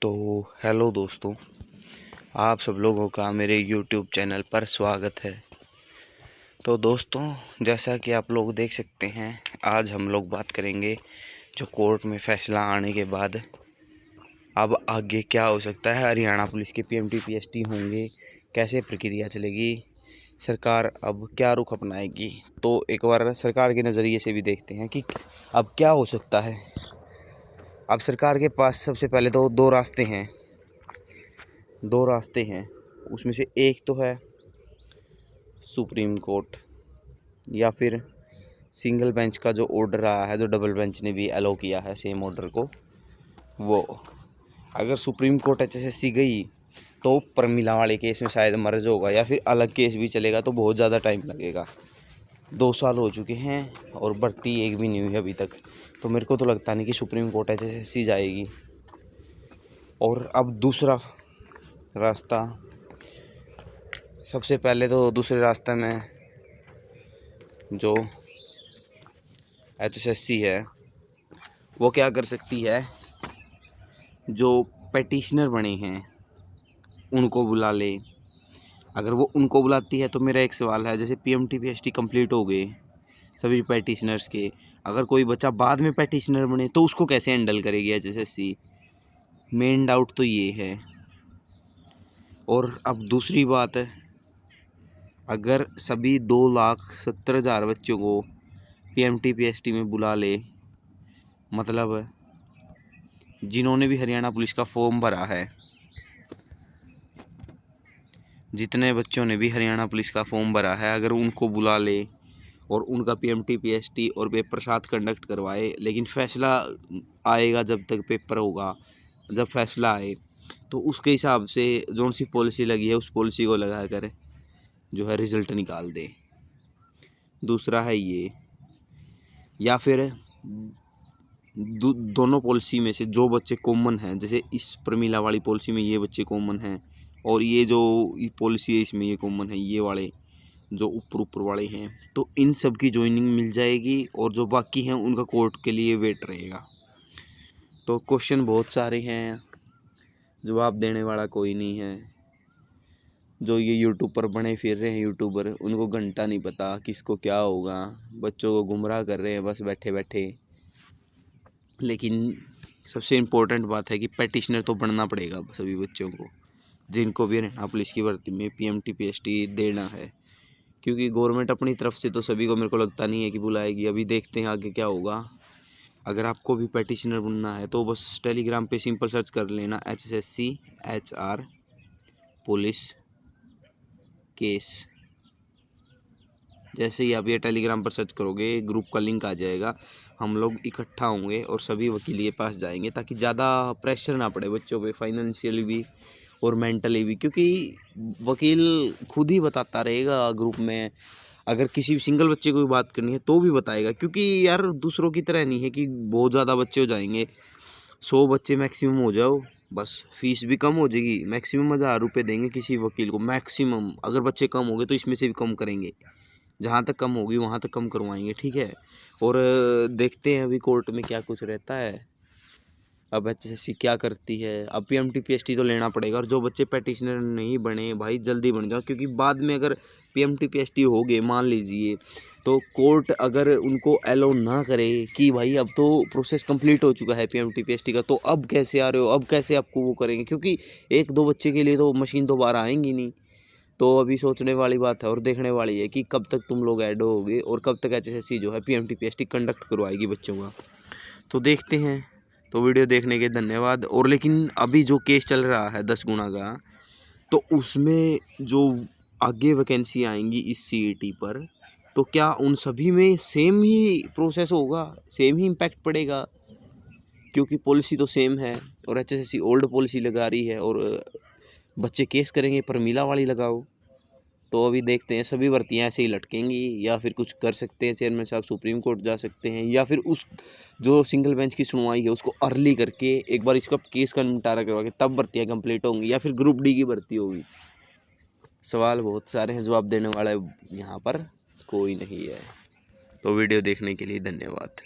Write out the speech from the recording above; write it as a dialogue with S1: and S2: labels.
S1: तो हेलो दोस्तों, आप सब लोगों का मेरे YouTube चैनल पर स्वागत है। तो दोस्तों, जैसा कि आप लोग देख सकते हैं, आज हम लोग बात करेंगे जो कोर्ट में फैसला आने के बाद अब आगे क्या हो सकता है। हरियाणा पुलिस के PMT PST होंगे, कैसे प्रक्रिया चलेगी, सरकार अब क्या रुख अपनाएगी। तो एक बार सरकार के नज़रिए से भी देखते हैं कि अब क्या हो सकता है। अब सरकार के पास सबसे पहले तो दो रास्ते हैं। उसमें से एक तो है सुप्रीम कोर्ट, या फिर सिंगल बेंच का जो ऑर्डर आया है, जो डबल बेंच ने भी अलो किया है सेम ऑर्डर को। वो अगर सुप्रीम कोर्ट HSSC गई तो प्रमिला वाले केस में शायद मर्ज होगा, या फिर अलग केस भी चलेगा तो बहुत ज़्यादा टाइम लगेगा। 2 साल हो चुके हैं और भर्ती एक भी नहीं हुई अभी तक। तो मेरे को तो लगता नहीं कि सुप्रीम कोर्ट HSSC जाएगी। और अब दूसरा रास्ता, सबसे पहले तो दूसरे रास्ते में जो HSSC है वो क्या कर सकती है, जो पेटिशनर बने हैं उनको बुला ले। अगर वो उनको बुलाती है तो मेरा एक सवाल है, जैसे PMT PST कंप्लीट हो गए सभी पेटिशनर्स के, अगर कोई बच्चा बाद में पेटिशनर बने तो उसको कैसे हैंडल करेगी HSSC। मेन डाउट तो ये है। और अब दूसरी बात है, अगर सभी 2,70,000 बच्चों को PMT PST में बुला ले, मतलब जिन्होंने भी हरियाणा पुलिस का फॉर्म भरा है, जितने बच्चों ने भी हरियाणा पुलिस का फॉर्म भरा है, अगर उनको बुला ले और उनका PMT PST और पेपर साथ कंडक्ट करवाए, लेकिन फैसला आएगा जब तक पेपर होगा, जब फैसला आए तो उसके हिसाब से जो सी पॉलिसी लगी है उस पॉलिसी को लगा कर जो है रिज़ल्ट निकाल दे। दूसरा है ये, या फिर दोनों पॉलिसी में से जो बच्चे कॉमन हैं, जैसे इस प्रमिला वाली पॉलिसी में ये बच्चे कॉमन हैं और ये जो पॉलिसी है इसमें ये कॉमन है, ये वाले जो ऊपर वाले हैं, तो इन सब की ज्वाइनिंग मिल जाएगी और जो बाकी हैं उनका कोर्ट के लिए वेट रहेगा। तो क्वेश्चन बहुत सारे हैं, जवाब देने वाला कोई नहीं है। जो ये यूट्यूब पर बने फिर रहे हैं यूट्यूबर, उनको घंटा नहीं पता किसको क्या होगा, बच्चों को गुमराह कर रहे हैं बस बैठे बैठे। लेकिन सबसे इम्पोर्टेंट बात है कि पेटिशनर तो बनना पड़ेगा सभी बच्चों को, जिनको भी हरियाणा पुलिस की भर्ती में PMT PST देना है। क्योंकि गवर्नमेंट अपनी तरफ से तो सभी को मेरे को लगता नहीं है कि बुलाएगी। अभी देखते हैं आगे क्या होगा। अगर आपको भी पेटिशनर बनना है तो बस टेलीग्राम पे सिंपल सर्च कर लेना HSSC HR पुलिस केस। जैसे ही आप ये टेलीग्राम पर सर्च करोगे, ग्रुप का लिंक आ जाएगा, हम लोग इकट्ठा होंगे और सभी वकील के पास जाएंगे, ताकि ज़्यादा प्रेशर ना पड़े बच्चों पे, फाइनेंशियली भी और मेंटली भी। क्योंकि वकील खुद ही बताता रहेगा ग्रुप में, अगर किसी सिंगल बच्चे को भी बात करनी है तो भी बताएगा। क्योंकि यार दूसरों की तरह नहीं है कि बहुत ज़्यादा बच्चे हो जाएंगे, 100 बच्चे मैक्सिमम हो जाओ, बस फीस भी कम हो जाएगी। मैक्सिमम 1,000 रुपये देंगे किसी वकील को, मैक्सिमम। अगर बच्चे कम हो गए तो इसमें से भी कम करेंगे, जहाँ तक कम होगी वहाँ तक कम करवाएंगे, ठीक है। और देखते हैं अभी कोर्ट में क्या कुछ रहता है, अब HSSC क्या करती है। अब PMT PST तो लेना पड़ेगा, और जो बच्चे पेटिशनर नहीं बने भाई जल्दी बन जाओ। क्योंकि बाद में अगर PMT PST हो गए मान लीजिए, तो कोर्ट अगर उनको अलाउ ना करे कि भाई अब तो प्रोसेस कंप्लीट हो चुका है PMT PST का, तो अब कैसे आ रहे हो, अब कैसे आपको वो करेंगे। क्योंकि 1-2 बच्चे के लिए तो मशीन तो बाहर आएंगी नहीं। तो अभी सोचने वाली बात है और देखने वाली है कि कब तक तुम लोग ऐड होगे और कब तक HSSC जो है PMT PST कंडक्ट करवाएगी बच्चों का। तो देखते हैं। तो वीडियो देखने के धन्यवाद। और लेकिन अभी जो केस चल रहा है 10 गुना का, तो उसमें जो आगे वैकेंसी आएंगी इस CET पर, तो क्या उन सभी में सेम ही प्रोसेस होगा, सेम ही इम्पैक्ट पड़ेगा। क्योंकि पॉलिसी तो सेम है और HSSC ओल्ड पॉलिसी लगा रही है, और बच्चे केस करेंगे प्रमिला वाली लगाओ। तो अभी देखते हैं, सभी भर्तियाँ ऐसे ही लटकेंगी, या फिर कुछ कर सकते हैं चेयरमैन साहब, सुप्रीम कोर्ट जा सकते हैं, या फिर उस जो सिंगल बेंच की सुनवाई है उसको अर्ली करके एक बार इसका केस का निपटारा करवा के तब भर्तियाँ कंप्लीट होंगी, या फिर ग्रुप D की भर्ती होगी। सवाल बहुत सारे हैं, जवाब देने वाला यहाँ पर कोई नहीं है। तो वीडियो देखने के लिए धन्यवाद।